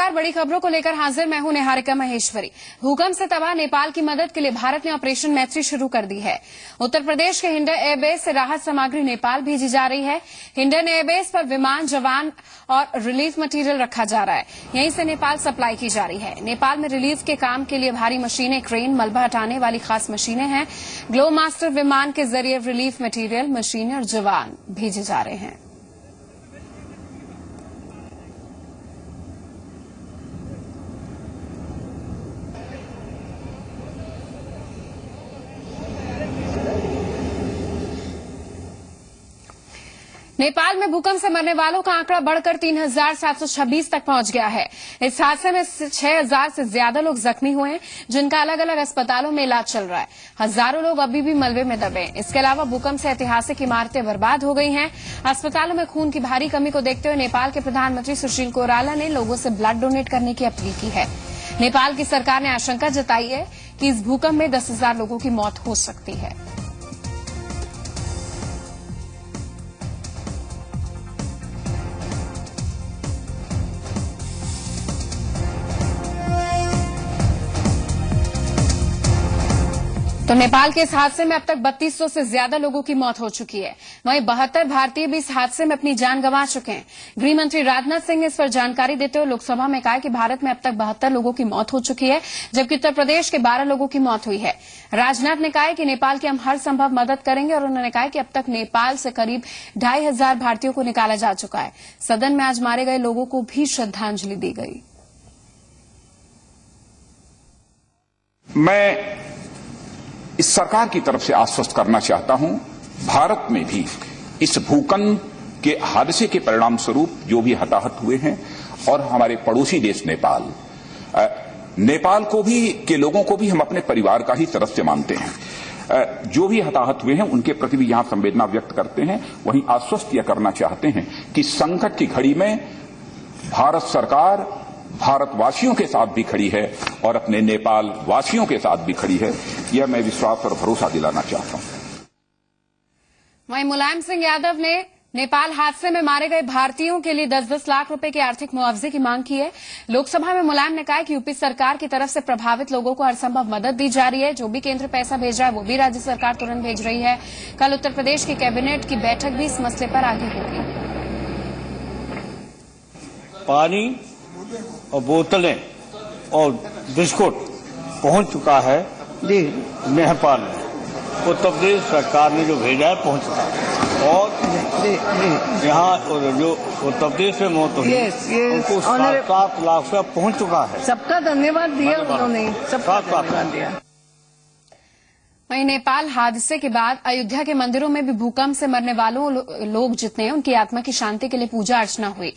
नमस्कार, बड़ी खबरों को लेकर हाजिर मैं हूं निहारिका महेश्वरी। भूकंप से तबाह नेपाल की मदद के लिए भारत ने ऑपरेशन मैत्री शुरू कर दी है। उत्तर प्रदेश के हिंडन एयरबेस से राहत सामग्री नेपाल भेजी जा रही है। हिंडन एयरबेस पर विमान, जवान और रिलीफ मटेरियल रखा जा रहा है। यहीं से नेपाल सप्लाई की जा रही है। नेपाल में रिलीफ के काम के लिए भारी मशीनें, क्रेन, मलबा हटाने वाली खास मशीनें हैं। ग्लो मास्टर विमान के जरिए रिलीफ मटेरियल, मशीनें और जवान भेजे जा रहे हैं। नेपाल में भूकंप से मरने वालों का आंकड़ा बढ़कर 3,726 तक पहुंच गया है। इस हादसे में 6,000 से ज्यादा लोग जख्मी हुए हैं, जिनका अलग अलग अस्पतालों में इलाज चल रहा है। हजारों लोग अभी भी मलबे में दबे हैं। इसके अलावा भूकंप से ऐतिहासिक इमारतें बर्बाद हो गई हैं। अस्पतालों में खून की भारी कमी को देखते हुए नेपाल के प्रधानमंत्री सुशील कोइराला ने लोगों से ब्लड डोनेट करने की अपील की है। नेपाल की सरकार ने आशंका जताई है कि इस भूकंप में 10,000 लोगों की मौत हो सकती है। तो नेपाल के इस हादसे में अब तक 3200 से ज्यादा लोगों की मौत हो चुकी है। वहीं 72 भारतीय भी इस हादसे में अपनी जान गंवा चुके हैं। गृह मंत्री राजनाथ सिंह ने इस पर जानकारी देते हुए लोकसभा में कहा कि भारत में अब तक 72 लोगों की मौत हो चुकी है, जबकि उत्तर प्रदेश के 12 लोगों की मौत हुई है। राजनाथ ने कहा कि नेपाल की हम हर संभव मदद करेंगे और उन्होंने कहा कि अब तक नेपाल से करीब 2,500 भारतीयों को निकाला जा चुका है। सदन में आज मारे गए लोगों को भी श्रद्धांजलि दी गई। मैं इस सरकार की तरफ से आश्वस्त करना चाहता हूं, भारत में भी इस भूकंप के हादसे के परिणाम स्वरूप जो भी हताहत हुए हैं और हमारे पड़ोसी देश नेपाल को भी के लोगों को भी हम अपने परिवार का ही सदस्य मानते हैं। जो भी हताहत हुए हैं उनके प्रति भी यहां संवेदना व्यक्त करते हैं। वहीं आश्वस्त यह करना चाहते हैं कि संकट की घड़ी में भारत सरकार भारतवासियों के साथ भी खड़ी है और अपने नेपाल वासियों के साथ भी खड़ी है। यह मैं विश्वास और भरोसा दिलाना चाहता हूं। वहीं मुलायम सिंह यादव ने नेपाल हादसे में मारे गए भारतीयों के लिए 10-10 लाख रुपए के आर्थिक मुआवजे की मांग की है। लोकसभा में मुलायम ने कहा कि यूपी सरकार की तरफ से प्रभावित लोगों को हर संभव मदद दी जा रही है। जो भी केंद्र पैसा भेज रहा है वो भी राज्य सरकार तुरंत भेज रही है। कल उत्तर प्रदेश की कैबिनेट की बैठक भी इस मसले पर आगे होगी। पानी और बोतलें और बिस्कुट पहुंच चुका है जी नेपाल में। उत्तर प्रदेश सरकार ने जो भेजा है पहुंच चुका है और यहाँ जो उत्तर प्रदेश में मौत हुई उनको 7 लाख रुपया पहुंच चुका है। सबका धन्यवाद दिया उन्होंने, सबका धन्यवाद दिया। वहीं नेपाल हादसे के बाद अयोध्या के मंदिरों में भी भूकंप से मरने वालों लोग जितने हैं उनकी आत्मा की शांति के लिए पूजा अर्चना हुई।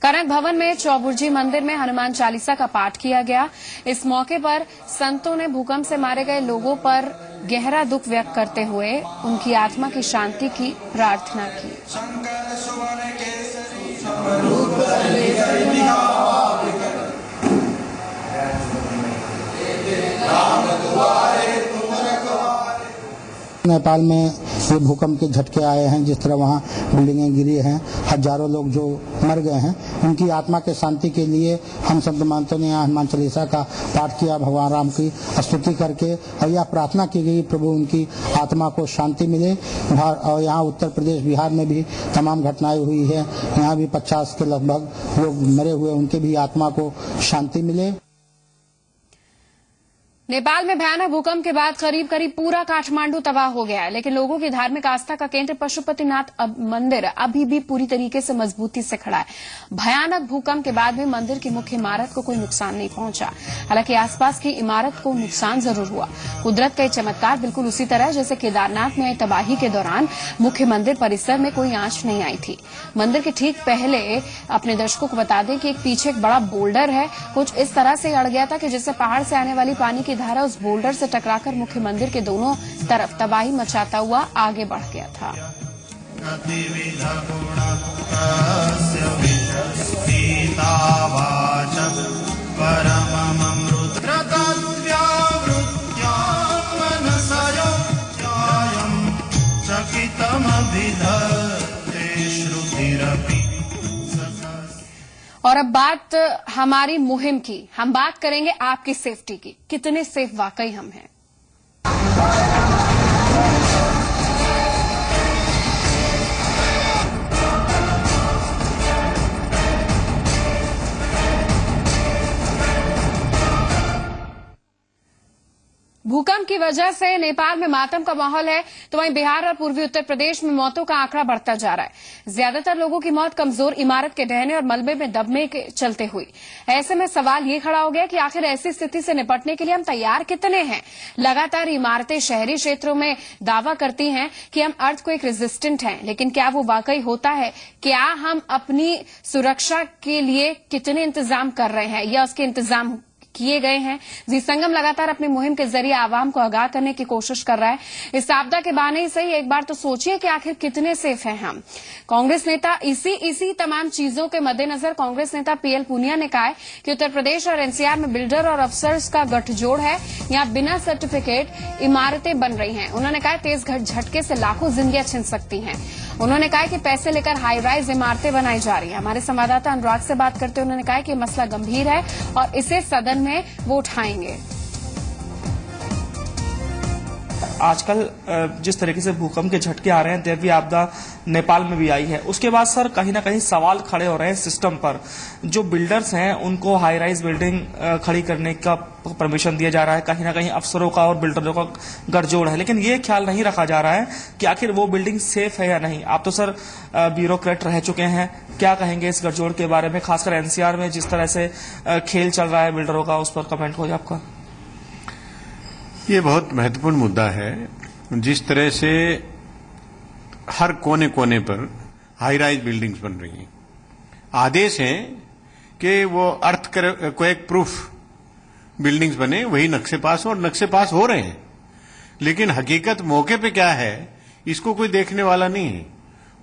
कनक भवन में चौबुर्जी मंदिर में हनुमान चालीसा का पाठ किया गया। इस मौके पर संतों ने भूकंप से मारे गए लोगों पर गहरा दुख व्यक्त करते हुए उनकी आत्मा की शांति की प्रार्थना की। नेपाल में ये भूकंप के झटके आए हैं, जिस तरह वहाँ बिल्डिंगें गिरी हैं, हजारों लोग जो मर गए हैं, उनकी आत्मा के शांति के लिए हम संत महंतों ने यहाँ हनुमान चालीसा का पाठ किया, भगवान राम की स्तुति करके, और यह प्रार्थना की गई प्रभु उनकी आत्मा को शांति मिले। और यहाँ उत्तर प्रदेश, बिहार में भी तमाम घटनाएं हुई है। यहाँ भी 50 के लगभग लोग मरे हुए, उनके भी आत्मा को शांति मिले। नेपाल में भयानक भूकंप के बाद करीब पूरा काठमांडू तबाह हो गया है, लेकिन लोगों की धार्मिक आस्था का केंद्र पशुपतिनाथ मंदिर अभी भी पूरी तरीके से मजबूती से खड़ा है। भयानक भूकंप के बाद भी मंदिर की मुख्य इमारत को कोई नुकसान नहीं पहुंचा। हालांकि आसपास की इमारत को नुकसान जरूर हुआ। कुदरत का चमत्कार बिल्कुल उसी तरह जैसे केदारनाथ में आई तबाही के दौरान मुख्य मंदिर परिसर में कोई आंच नहीं आई थी। मंदिर के ठीक पहले अपने दर्शकों को बता दें कि एक पीछे एक बड़ा बोल्डर है, कुछ इस तरह से अड़ गया था कि जिससे पहाड़ से आने वाली पानी की धारा उस बोल्डर से टकराकर मुख्य मंदिर के दोनों तरफ तबाही मचाता हुआ आगे बढ़ गया था। और अब बात हमारी मुहिम की, हम बात करेंगे आपकी सेफ्टी की। कितने सेफ वाकई हम हैं? भूकंप की वजह से नेपाल में मातम का माहौल है, तो वहीं बिहार और पूर्वी उत्तर प्रदेश में मौतों का आंकड़ा बढ़ता जा रहा है। ज्यादातर लोगों की मौत कमजोर इमारत के ढहने और मलबे में दबने के चलते हुई। ऐसे में सवाल ये खड़ा हो गया कि आखिर ऐसी स्थिति से निपटने के लिए हम तैयार कितने हैं? लगातार इमारतें शहरी क्षेत्रों में दावा करती हैं कि हम अर्थक्वेक रेजिस्टेंट हैं, लेकिन क्या वो वाकई होता है? क्या हम अपनी सुरक्षा के लिए कितने इंतजाम कर रहे हैं या उसके इंतजाम किए गए हैं? जी संगम लगातार अपनी मुहिम के जरिए आवाम को आगाह करने की कोशिश कर रहा है। इस आपदा के बहाने ही सही, एक बार तो सोचिए कि आखिर कितने सेफ हैं हम। कांग्रेस नेता इसी तमाम चीजों के मद्देनजर कांग्रेस नेता पीएल पूनिया ने कहा है कि उत्तर प्रदेश और एनसीआर में बिल्डर और अफसर्स का गठजोड़ है। यहां बिना सर्टिफिकेट इमारतें बन रही हैं। उन्होंने कहा तेज झटके से लाखों जिंदगियां छिन सकती हैं। उन्होंने कहा कि पैसे लेकर हाई राइज इमारतें बनाई जा रही हैं। हमारे संवाददाता अनुराग से बात करते हुए उन्होंने कहा कि मसला गंभीर है और इसे सदन में वो उठाएंगे। आजकल जिस तरीके से भूकंप के झटके आ रहे हैं, दैवीय आपदा नेपाल में भी आई है, उसके बाद सर कहीं ना कहीं सवाल खड़े हो रहे हैं सिस्टम पर। जो बिल्डर्स हैं उनको हाई राइज बिल्डिंग खड़ी करने का परमिशन दिया जा रहा है, कहीं ना कहीं अफसरों का और बिल्डरों का गठजोड़ है, लेकिन ये ख्याल नहीं रखा जा रहा है कि आखिर वो बिल्डिंग सेफ है या नहीं। आप तो सर ब्यूरोक्रेट रह चुके हैं, क्या कहेंगे इस गठजोड़ के बारे में, खासकर एनसीआर में जिस तरह से खेल चल रहा है बिल्डरों का, उस पर कमेंट हो जाए आपका। ये बहुत महत्वपूर्ण मुद्दा है। जिस तरह से हर कोने कोने पर हाई राइज बिल्डिंग्स बन रही हैं, आदेश है कि वो अर्थक्वेक प्रूफ बिल्डिंग्स बने, वही नक्शे पास हो, और नक्शे पास हो रहे हैं। लेकिन हकीकत मौके पे क्या है, इसको कोई देखने वाला नहीं है।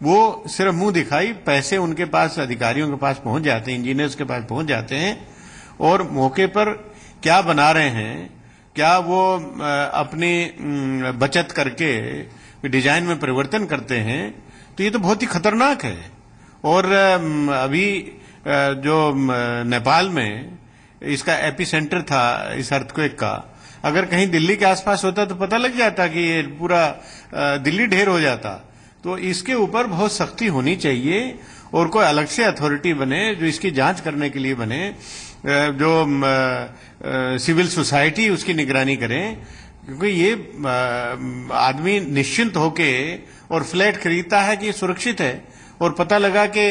वो सिर्फ मुंह दिखाई, पैसे उनके पास, अधिकारियों के पास पहुंच जाते हैं, इंजीनियर्स के पास पहुंच जाते हैं, और मौके पर क्या बना रहे हैं, क्या वो अपनी बचत करके डिजाइन में परिवर्तन करते हैं, तो ये तो बहुत ही खतरनाक है। और अभी जो नेपाल में इसका एपी सेंटर था इस अर्थक्वेक का, अगर कहीं दिल्ली के आसपास होता तो पता लग जाता कि ये पूरा दिल्ली ढेर हो जाता। तो इसके ऊपर बहुत सख्ती होनी चाहिए और कोई अलग से अथॉरिटी बने जो इसकी जांच करने के लिए बने, जो सिविल सोसाइटी उसकी निगरानी करें, क्योंकि ये आदमी निश्चिंत होके और फ्लैट खरीदता है कि ये सुरक्षित है, और पता लगा कि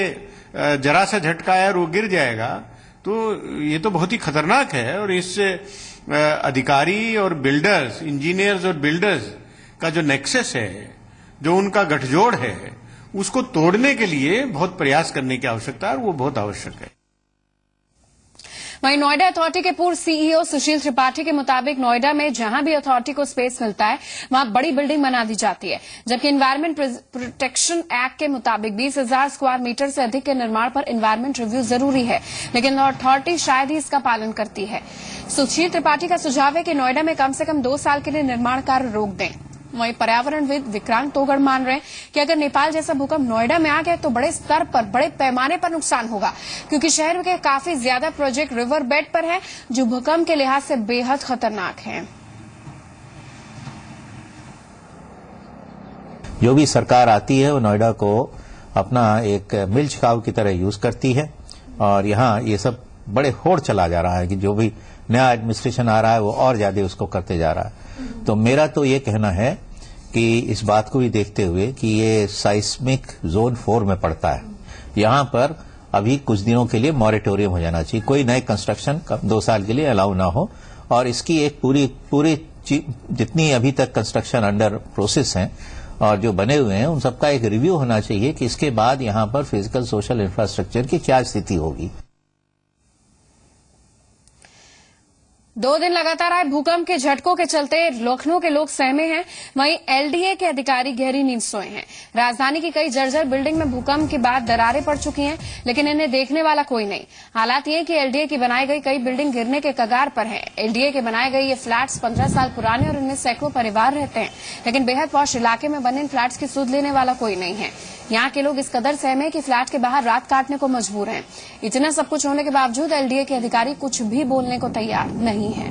जरा सा झटका आया और वो गिर जाएगा, तो ये तो बहुत ही खतरनाक है। और इस अधिकारी और बिल्डर्स, इंजीनियर्स और बिल्डर्स का जो नेक्सस है, जो उनका गठजोड़ है, उसको तोड़ने के लिए बहुत प्रयास करने की आवश्यकता है, और वो बहुत आवश्यक है। वहीं नोएडा अथॉरिटी के पूर्व सीईओ सुशील त्रिपाठी के मुताबिक नोएडा में जहां भी अथॉरिटी को स्पेस मिलता है वहां बड़ी बिल्डिंग बना दी जाती है, जबकि एनवायरमेंट प्रोटेक्शन एक्ट के मुताबिक 20,000 स्क्वायर मीटर से अधिक के निर्माण पर एनवायरमेंट रिव्यू जरूरी है, लेकिन अथॉरिटी शायद ही इसका पालन करती है। सुशील त्रिपाठी का सुझाव है कि नोएडा में कम से कम 2 साल के लिए निर्माण कार्य रोक दें। वहीं पर्यावरणविद विक्रांत तोगड़ मान रहे हैं कि अगर नेपाल जैसा भूकंप नोएडा में आ गया तो बड़े स्तर पर, बड़े पैमाने पर नुकसान होगा, क्योंकि शहर के काफी ज्यादा प्रोजेक्ट रिवर बेड पर हैं, जो भूकंप के लिहाज से बेहद खतरनाक हैं। जो भी सरकार आती है वो नोएडा को अपना एक मिल छिकाव की तरह यूज करती है, और यहाँ ये सब बड़े होड़ चला जा रहा है कि जो भी नया एडमिनिस्ट्रेशन आ रहा है वो और ज्यादा उसको करते जा रहा है। तो मेरा तो ये कहना है कि इस बात को भी देखते हुए कि ये साइस्मिक जोन 4 में पड़ता है, यहाँ पर अभी कुछ दिनों के लिए मॉरेटोरियम हो जाना चाहिए, कोई नए कंस्ट्रक्शन 2 साल के लिए अलाउ ना हो, और इसकी एक पूरी जितनी अभी तक कंस्ट्रक्शन अंडर प्रोसेस हैं और जो बने हुए हैं उन सबका एक रिव्यू होना चाहिए कि इसके बाद यहाँ पर फिजिकल सोशल इंफ्रास्ट्रक्चर की क्या स्थिति होगी। 2 दिन लगातार आए भूकंप के झटकों के चलते लखनऊ के लोग सहमे हैं। वहीं एलडीए के अधिकारी गहरी नींद सोए हैं। राजधानी की कई जर्जर बिल्डिंग में भूकंप के बाद दरारें पड़ चुकी हैं, लेकिन इन्हें देखने वाला कोई नहीं। हालात ये कि एलडीए की बनाई गई कई बिल्डिंग गिरने के कगार पर है। एलडीए के बनाए गए ये फ्लैट्स 15 साल पुराने और इनमें सैकड़ों परिवार रहते हैं, लेकिन बेहद पॉश इलाके में बने इन फ्लैट्स की सुध लेने वाला कोई नहीं है। यहाँ के लोग इस कदर सहमे कि फ्लैट के बाहर रात काटने को मजबूर हैं। इतना सब कुछ होने के बावजूद एलडीए के अधिकारी कुछ भी बोलने को तैयार नहीं है।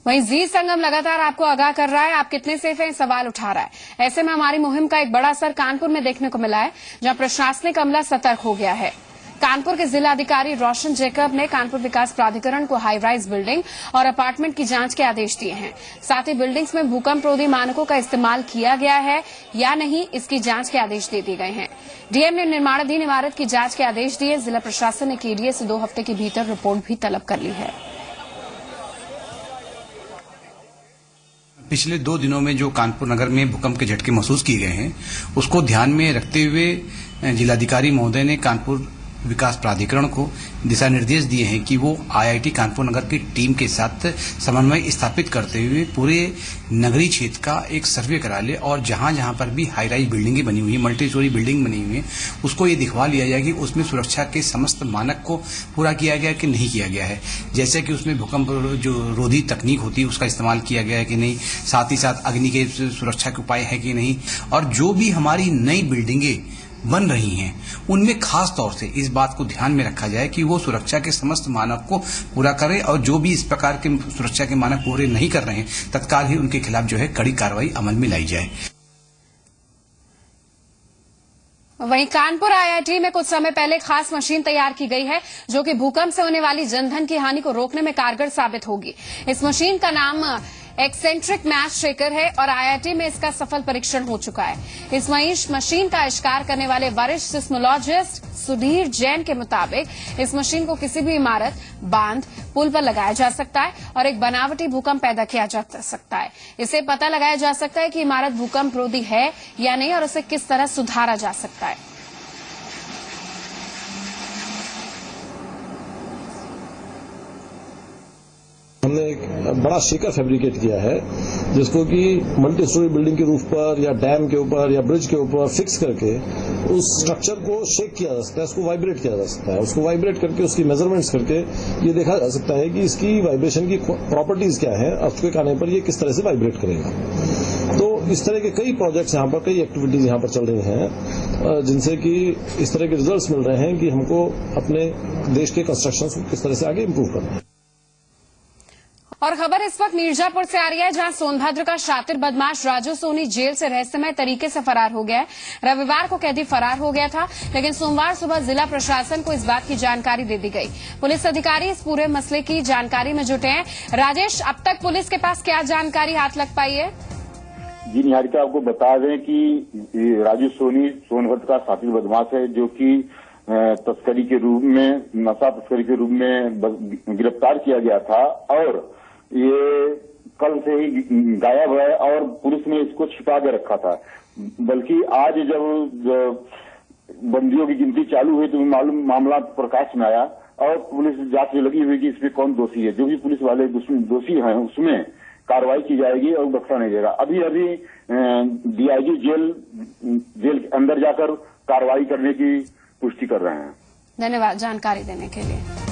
वहीं जी संगम लगातार आपको आगाह कर रहा है, आप कितने सेफ हैं सवाल उठा रहा है। ऐसे में हमारी मुहिम का एक बड़ा असर कानपुर में देखने को मिला है, जहां प्रशासनिक अमला सतर्क हो गया है। कानपुर के जिलाधिकारी रोशन जैकब ने कानपुर विकास प्राधिकरण को हाई राइज बिल्डिंग और अपार्टमेंट की जांच के आदेश दिए हैं। साथ ही बिल्डिंग्स में भूकंप रोधी मानकों का इस्तेमाल किया गया है या नहीं, इसकी जांच के आदेश दे दिए गए हैं। डीएम ने निर्माणाधीन इमारत की जांच के आदेश दिए। जिला प्रशासन ने केडीए से 2 हफ्ते के भीतर रिपोर्ट भी तलब कर ली है। पिछले 2 दिनों में जो कानपुर नगर में भूकंप के झटके महसूस किए गए हैं, उसको ध्यान में रखते हुए जिलाधिकारी महोदय ने कानपुर विकास प्राधिकरण को दिशा निर्देश दिए हैं कि वो आईआईटी कानपुर नगर की टीम के साथ समन्वय स्थापित करते हुए पूरे नगरीय क्षेत्र का एक सर्वे करा ले और जहां जहां पर भी हाई राइज बिल्डिंगें बनी हुई हैं, मल्टी स्टोरी बिल्डिंग बनी हुई है, उसको ये दिखवा लिया जाए कि उसमें सुरक्षा के समस्त मानक को पूरा किया गया कि नहीं किया गया है। जैसे कि उसमें भूकंप जो रोधी तकनीक होती है उसका इस्तेमाल किया गया है कि नहीं, साथ ही साथ अग्नि के सुरक्षा के उपाय है कि नहीं, और जो भी हमारी नई बिल्डिंगें बन रही हैं उनमें खास तौर से इस बात को ध्यान में रखा जाए कि वो सुरक्षा के समस्त मानक को पूरा करें और जो भी इस प्रकार के सुरक्षा के मानक पूरे नहीं कर रहे हैं तत्काल ही उनके खिलाफ जो है कड़ी कार्रवाई अमल में लाई जाए। वहीं कानपुर आईआईटी में कुछ समय पहले खास मशीन तैयार की गई है, जो कि भूकंप से होने वाली जनधन की हानि को रोकने में कारगर साबित होगी। इस मशीन का नाम एक्सेंट्रिक मैच शेकर है और आईआईटी में इसका सफल परीक्षण हो चुका है। इस मशीन का आविष्कार करने वाले वरिष्ठ सिस्मोलॉजिस्ट सुधीर जैन के मुताबिक इस मशीन को किसी भी इमारत, बांध, पुल पर लगाया जा सकता है और एक बनावटी भूकंप पैदा किया जा सकता है। इसे पता लगाया जा सकता है कि इमारत भूकंप रोधी है या नहीं और उसे किस तरह सुधारा जा सकता है। हमने एक बड़ा शेकर फैब्रिकेट किया है जिसको कि मल्टी स्टोरी बिल्डिंग के रूफ पर या डैम के ऊपर या ब्रिज के ऊपर फिक्स करके उस स्ट्रक्चर को शेक किया जा सकता है, उसको वाइब्रेट किया जा सकता है। उसको वाइब्रेट करके उसकी मेजरमेंट्स करके ये देखा जा सकता है कि इसकी वाइब्रेशन की प्रॉपर्टीज क्या है, अर्थक्वेक आने पर ये किस तरह से वाइब्रेट करेगा। तो इस तरह के कई प्रोजेक्ट्स यहाँ पर, कई एक्टिविटीज यहाँ पर चल रही हैं जिनसे कि इस तरह के रिजल्ट्स मिल रहे हैं कि हमको अपने देश के कंस्ट्रक्शन को किस तरह से आगे इम्प्रूव करना है। और खबर इस वक्त मिर्जापुर से आ रही है, जहां सोनभद्र का शातिर बदमाश राजू सोनी जेल से रहस्यमय तरीके से फरार हो गया है। रविवार को कैदी फरार हो गया था, लेकिन सोमवार सुबह जिला प्रशासन को इस बात की जानकारी दे दी गई। पुलिस अधिकारी इस पूरे मसले की जानकारी में जुटे हैं। राजेश, अब तक पुलिस के पास क्या जानकारी हाथ लग पाई है? जी निहारिका, आपको बता दें कि राजू सोनी सोनभद्र का शातिर बदमाश है, जो कि तस्करी के रूप में, नशा तस्करी के रूप में गिरफ्तार किया गया था और ये कल से ही गायब है और पुलिस ने इसको छिपा के रखा था। बल्कि आज जब बंदियों की गिनती चालू हुई तो मामला प्रकाश में आया और पुलिस जांच में लगी हुई कि इसमें कौन दोषी है। जो भी पुलिस वाले दोषी हैं उसमें कार्रवाई की जाएगी और बख्शा नहीं जाएगा। अभी डीआईजी जेल के अंदर जाकर कार्रवाई करने की पुष्टि कर रहे हैं। धन्यवाद जानकारी देने के लिए।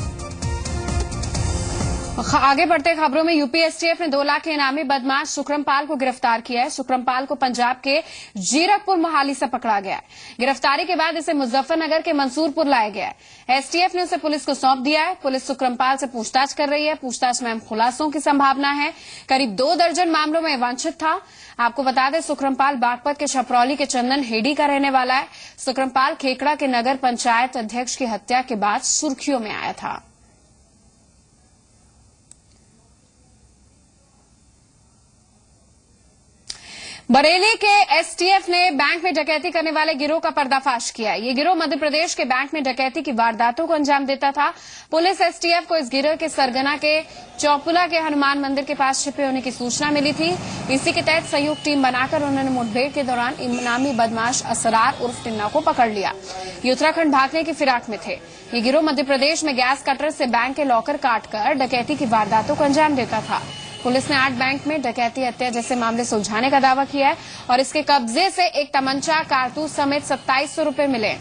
आगे बढ़ते खबरों में यूपी एसटीएफ ने 2 लाख के इनामी बदमाश सुक्रमपाल को गिरफ्तार किया है। सुक्रमपाल को पंजाब के जीरकपुर मोहाली से पकड़ा गया है। गिरफ्तारी के बाद इसे मुजफ्फरनगर के मंसूरपुर लाया गया है। एसटीएफ ने उसे पुलिस को सौंप दिया है। पुलिस सुक्रमपाल से पूछताछ कर रही है। पूछताछ में खुलासों की संभावना है। करीब 2 दर्जन मामलों में वांछित था। आपको बता दें, सुक्रमपाल बागपत के छपरौली के चंदन हेडी का रहने वाला है। सुक्रमपाल खेकड़ा के नगर पंचायत अध्यक्ष की हत्या के बाद सुर्खियों में आया था। बरेली के एसटीएफ ने बैंक में डकैती करने वाले गिरोह का पर्दाफाश किया। ये गिरोह मध्य प्रदेश के बैंक में डकैती की वारदातों को अंजाम देता था। पुलिस एसटीएफ को इस गिरोह के सरगना के चौपुला के हनुमान मंदिर के पास छिपे होने की सूचना मिली थी। इसी के तहत संयुक्त टीम बनाकर उन्होंने मुठभेड़ के दौरान इनामी बदमाश असरार उर्फ टिन्ना को पकड़ लिया। ये उत्तराखंड भागने की फिराक में थे। ये गिरोह मध्य प्रदेश में गैस कटर से बैंक के लॉकर काटकर डकैती की वारदातों को अंजाम देता था। पुलिस ने 8 बैंक में डकैती, हत्या जैसे मामले सुलझाने का दावा किया है और इसके कब्जे से एक तमंचा, कारतूस समेत 2700 रुपए मिले।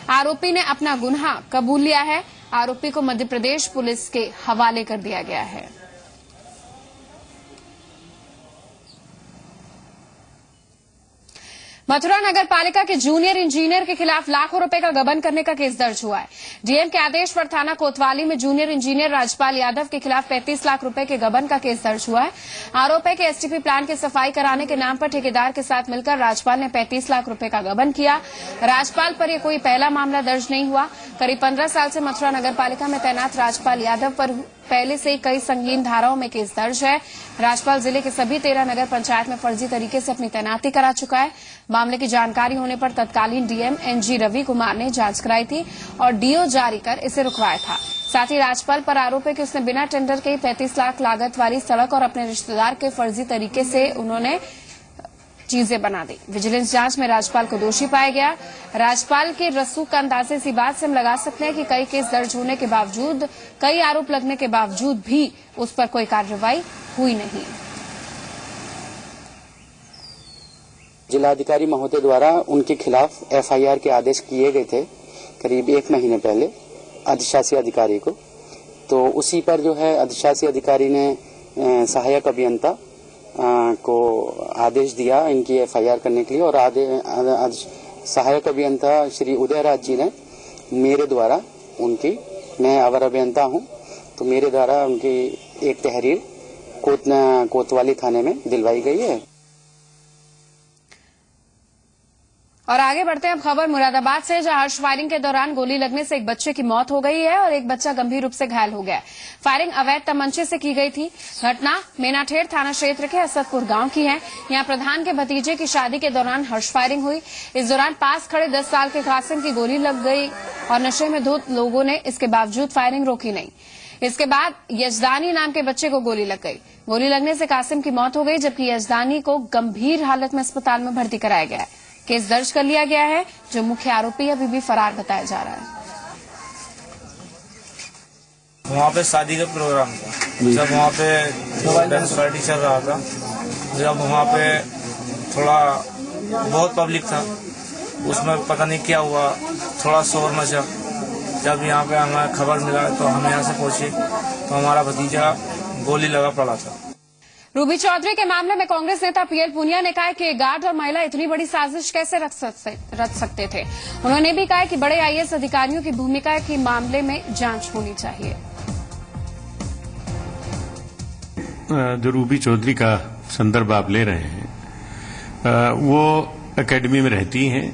आरोपी ने अपना गुनाह कबूल लिया है। आरोपी को मध्य प्रदेश पुलिस के हवाले कर दिया गया है। मथुरा नगर पालिका के जूनियर इंजीनियर के खिलाफ लाखों रुपए का गबन करने का केस दर्ज हुआ है। डीएम के आदेश पर थाना कोतवाली में जूनियर इंजीनियर राजपाल यादव के खिलाफ 35 लाख रुपए के गबन का केस दर्ज हुआ है। आरोप है कि एसटीपी प्लान की सफाई कराने के नाम पर ठेकेदार के साथ मिलकर राजपाल ने 35 लाख रुपए का गबन किया। राजपाल पर यह कोई पहला मामला दर्ज नहीं हुआ। करीब 15 साल से मथुरा नगर पालिका में तैनात राजपाल यादव पर पहले से ही कई संगीन धाराओं में केस दर्ज है। राजपाल जिले के सभी 13 नगर पंचायत में फर्जी तरीके से अपनी तैनाती करा चुका है। मामले की जानकारी होने पर तत्कालीन डीएम एनजी रवि कुमार ने जांच कराई थी और डीओ जारी कर इसे रुकवाया था। साथ ही राजपाल पर आरोप है कि उसने बिना टेंडर के 35 लाख लागत वाली सड़क और अपने रिश्तेदार के फर्जी तरीके से उन्होंने चीजें बना दी। विजिलेंस जांच में राजपाल को दोषी पाया गया। राजपाल के रसूख का अंदाजे इसी बात से हम लगा सकते हैं कि कई केस दर्ज होने के बावजूद, कई आरोप लगने के बावजूद भी उस पर कोई कार्रवाई हुई नहीं। जिलाधिकारी महोदय द्वारा उनके खिलाफ एफआईआर के आदेश किए गए थे करीब 1 महीने पहले अधिशासी अधिकारी को। तो उसी पर जो है अधिशासी अधिकारी ने सहायक अभियंता को आदेश दिया इनकी एफआईआर करने के लिए और सहायक अभियंता श्री उदयराज जी ने मेरे द्वारा मैं अवर अभियंता हूं, तो मेरे द्वारा उनकी एक तहरीर कोतवाली थाने में दिलवाई गई है। और आगे बढ़ते हैं अब खबर मुरादाबाद से, जहां हर्ष फायरिंग के दौरान गोली लगने से एक बच्चे की मौत हो गई है और एक बच्चा गंभीर रूप से घायल हो गया। फायरिंग अवैध तमंचे से की गई थी। घटना मेनाठेड़ थाना क्षेत्र के असदपुर गांव की है। यहां प्रधान के भतीजे की शादी के दौरान हर्ष फायरिंग हुई। इस दौरान पास खड़े 10 साल के कासिम की गोली लग गई और नशे में धुत लोगों ने इसके बावजूद फायरिंग रोकी नहीं। इसके बाद यजदानी नाम के बच्चे को गोली लग गई। गोली लगने से कासिम की मौत हो गई, जबकि यजदानी को गंभीर हालत में अस्पताल में भर्ती कराया गया है। केस दर्ज कर लिया गया है। जो मुख्य आरोपी अभी भी फरार बताया जा रहा है। वहाँ पे शादी का प्रोग्राम था। जब वहाँ पे डांस पार्टी चल रहा था, जब वहाँ पे थोड़ा बहुत पब्लिक था, उसमें पता नहीं क्या हुआ, थोड़ा शोर मचा। जब यहाँ पे हमें खबर मिला तो हम यहाँ से पहुंचे तो हमारा भतीजा गोली लगा पड़ा था। रूबी चौधरी के मामले में कांग्रेस नेता पीएल पूनिया ने कहा कि गार्ड और महिला इतनी बड़ी साजिश कैसे रच सकते थे। उन्होंने भी कहा कि बड़े आईएएस अधिकारियों की भूमिका के मामले में जांच होनी चाहिए। जो रूबी चौधरी का संदर्भ आप ले रहे हैं, वो एकेडमी में रहती हैं,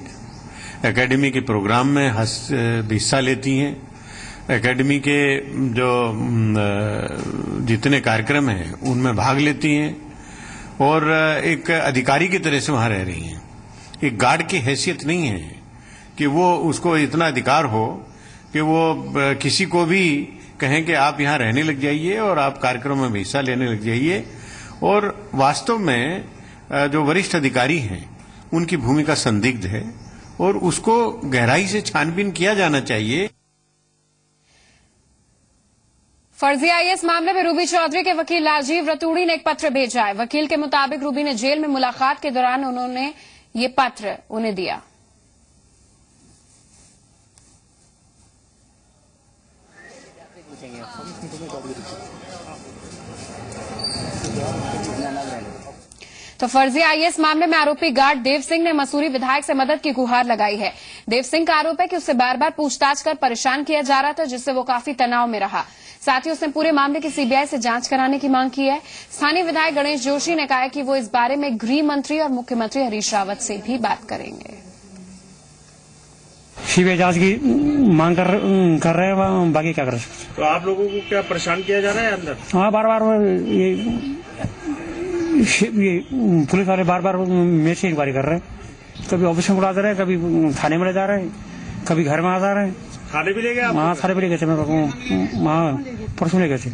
एकेडमी के प्रोग्राम में हिस्सा लेती हैं, एकेडमी के जो जितने कार्यक्रम हैं उनमें भाग लेती हैं और एक अधिकारी की तरह से वहां रह रही हैं। एक गार्ड की हैसियत नहीं है कि वो उसको इतना अधिकार हो कि वो किसी को भी कहें कि आप यहां रहने लग जाइए और आप कार्यक्रमों में हिस्सा लेने लग जाइए। और वास्तव में जो वरिष्ठ अधिकारी हैं उनकी भूमिका संदिग्ध है और उसको गहराई से छानबीन किया जाना चाहिए। फर्जी आईएएस मामले में रूबी चौधरी के वकील राजीव रतूड़ी ने एक पत्र भेजा है। वकील के मुताबिक रूबी ने जेल में मुलाकात के दौरान उन्होंने ये पत्र उन्हें दिया। तो फर्जी आईएएस मामले में आरोपी गार्ड देव सिंह ने मसूरी विधायक से मदद की गुहार लगाई है। देव सिंह का आरोप है कि उससे बार बार पूछताछ कर परेशान किया जा रहा था, जिससे वो काफी तनाव में रहा। साथ ही उसने पूरे मामले की सीबीआई से जांच कराने की मांग की है। स्थानीय विधायक गणेश जोशी ने कहा है कि वो इस बारे में गृह मंत्री और मुख्यमंत्री हरीश रावत से भी बात करेंगे। सीबीआई जांच की मांग कर रहे हैं, बाकी क्या कर सकते। तो आप लोगों को क्या परेशान किया जा रहा है अंदर? हाँ, बार बार ये ये पुलिस वाले बार बार मेरे से इंक्वायरी कर रहे हैं, कभी ऑफिस में बुला दे रहे हैं, कभी थाने में ले जा रहे हैं, कभी घर में आ जा रहे हैं। थाने भी ले गए? हाँ थाने भी ले गए थे, मैं वहाँ परसों ले गए थे।